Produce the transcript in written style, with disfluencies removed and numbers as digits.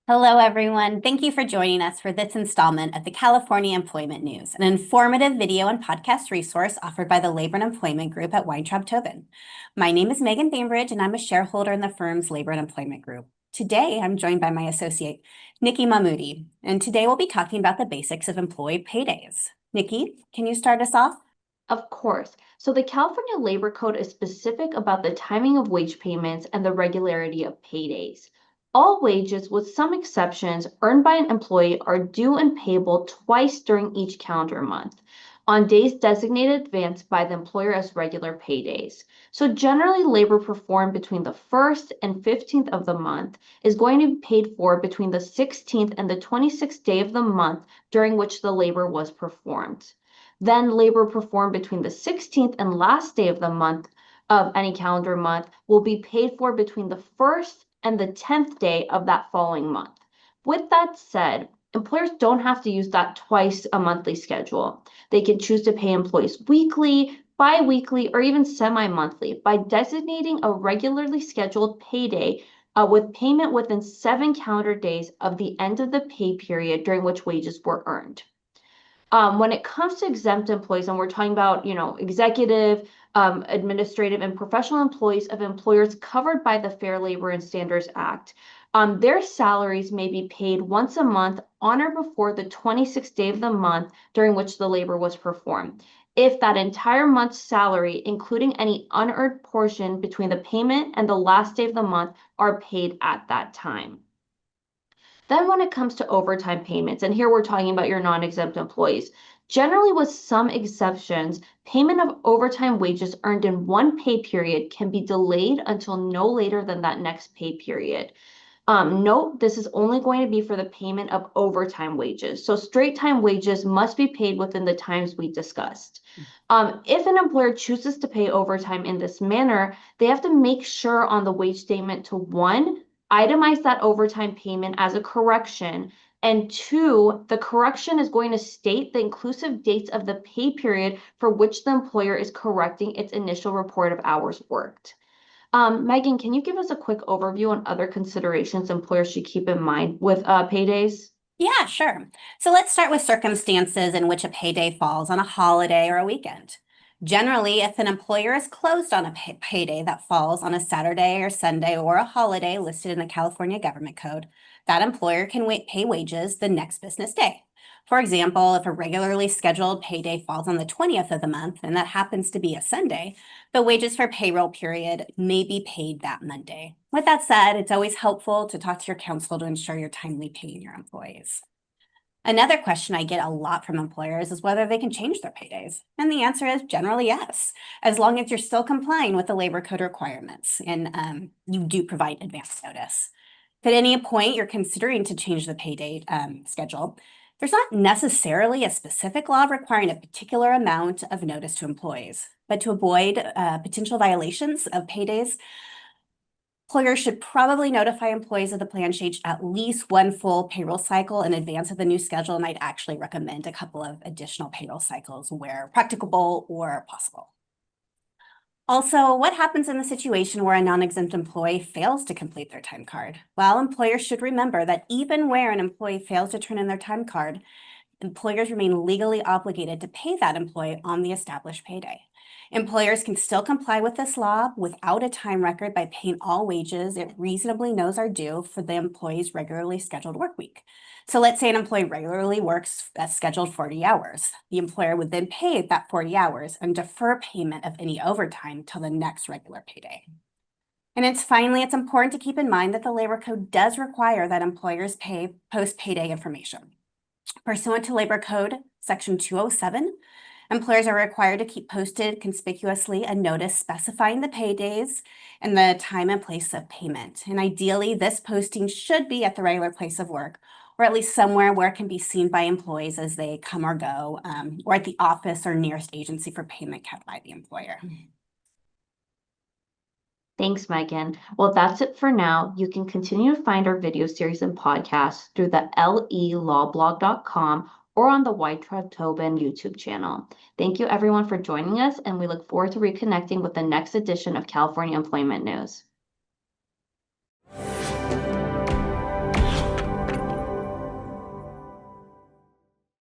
Hello, everyone. Thank you for joining us for this installment of the California Employment News, an informative video and podcast resource offered by the Labor and Employment Group at Weintraub Tobin. My name is Megan Bainbridge, and I'm a shareholder in the firm's Labor and Employment Group. Today, I'm joined by my associate, Nikki Mahmoodi, and today we'll be talking about the basics of employee paydays. Nikki, can you start us off? Of course. So the California Labor Code is specific about the timing of wage payments and the regularity of paydays. All wages, with some exceptions, earned by an employee are due and payable twice during each calendar month, on days designated in advance by the employer as regular paydays. So generally, labor performed between the 1st and 15th of the month is going to be paid for between the 16th and the 26th day of the month during which the labor was performed. Then labor performed between the 16th and last day of the month of any calendar month will be paid for between the 1st and the 10th day of that following month. With that said, employers don't have to use that twice a monthly schedule. They can choose to pay employees weekly, bi-weekly, or even semi-monthly by designating a regularly scheduled payday with payment within 7 calendar days of the end of the pay period during which wages were earned. When it comes to exempt employees, and we're talking about, executive, administrative, and professional employees of employers covered by the Fair Labor and Standards Act, their salaries may be paid once a month on or before the 26th day of the month during which the labor was performed. If that entire month's salary, including any unearned portion between the payment and the last day of the month, are paid at that time. Then when it comes to overtime payments, and here we're talking about your non-exempt employees, generally with some exceptions, payment of overtime wages earned in one pay period can be delayed until no later than that next pay period. Note, this is only going to be for the payment of overtime wages. So straight time wages must be paid within the times we discussed. If an employer chooses to pay overtime in this manner, they have to make sure on the wage statement to, one, itemize that overtime payment as a correction, and two, the correction is going to state the inclusive dates of the pay period for which the employer is correcting its initial report of hours worked. Megan, can you give us a quick overview on other considerations employers should keep in mind with paydays? Yeah, sure. So let's start with circumstances in which a payday falls on a holiday or a weekend. Generally, if an employer is closed on a payday that falls on a Saturday or Sunday or a holiday listed in the California Government Code, that employer can pay wages the next business day. For example, if a regularly scheduled payday falls on the 20th of the month, and that happens to be a Sunday, the wages for payroll period may be paid that Monday. With that said, it's always helpful to talk to your counsel to ensure you're timely paying your employees. Another question I get a lot from employers is whether they can change their paydays. And the answer is generally yes, as long as you're still complying with the labor code requirements and you do provide advance notice. If at any point you're considering to change the payday schedule, there's not necessarily a specific law requiring a particular amount of notice to employees, but to avoid potential violations of paydays, employers should probably notify employees of the plan change at least one full payroll cycle in advance of the new schedule, and I'd actually recommend a couple of additional payroll cycles where practicable or possible. Also, what happens in the situation where a non-exempt employee fails to complete their time card? Well, employers should remember that even where an employee fails to turn in their time card, employers remain legally obligated to pay that employee on the established payday. Employers can still comply with this law without a time record by paying all wages it reasonably knows are due for the employee's regularly scheduled work week. So let's say an employee regularly works a scheduled 40 hours. The employer would then pay that 40 hours and defer payment of any overtime till the next regular payday. And finally, it's important to keep in mind that the Labor Code does require that employers pay post-payday information. Pursuant to Labor Code Section 207, employers are required to keep posted conspicuously a notice specifying the paydays and the time and place of payment. And ideally, this posting should be at the regular place of work, or at least somewhere where it can be seen by employees as they come or go, or at the office or nearest agency for payment kept by the employer. Thanks, Megan. Well, that's it for now. You can continue to find our video series and podcasts through the lelawblog.com or on the Weintraub Tobin YouTube channel. Thank you everyone for joining us, and we look forward to reconnecting with the next edition of California Employment News.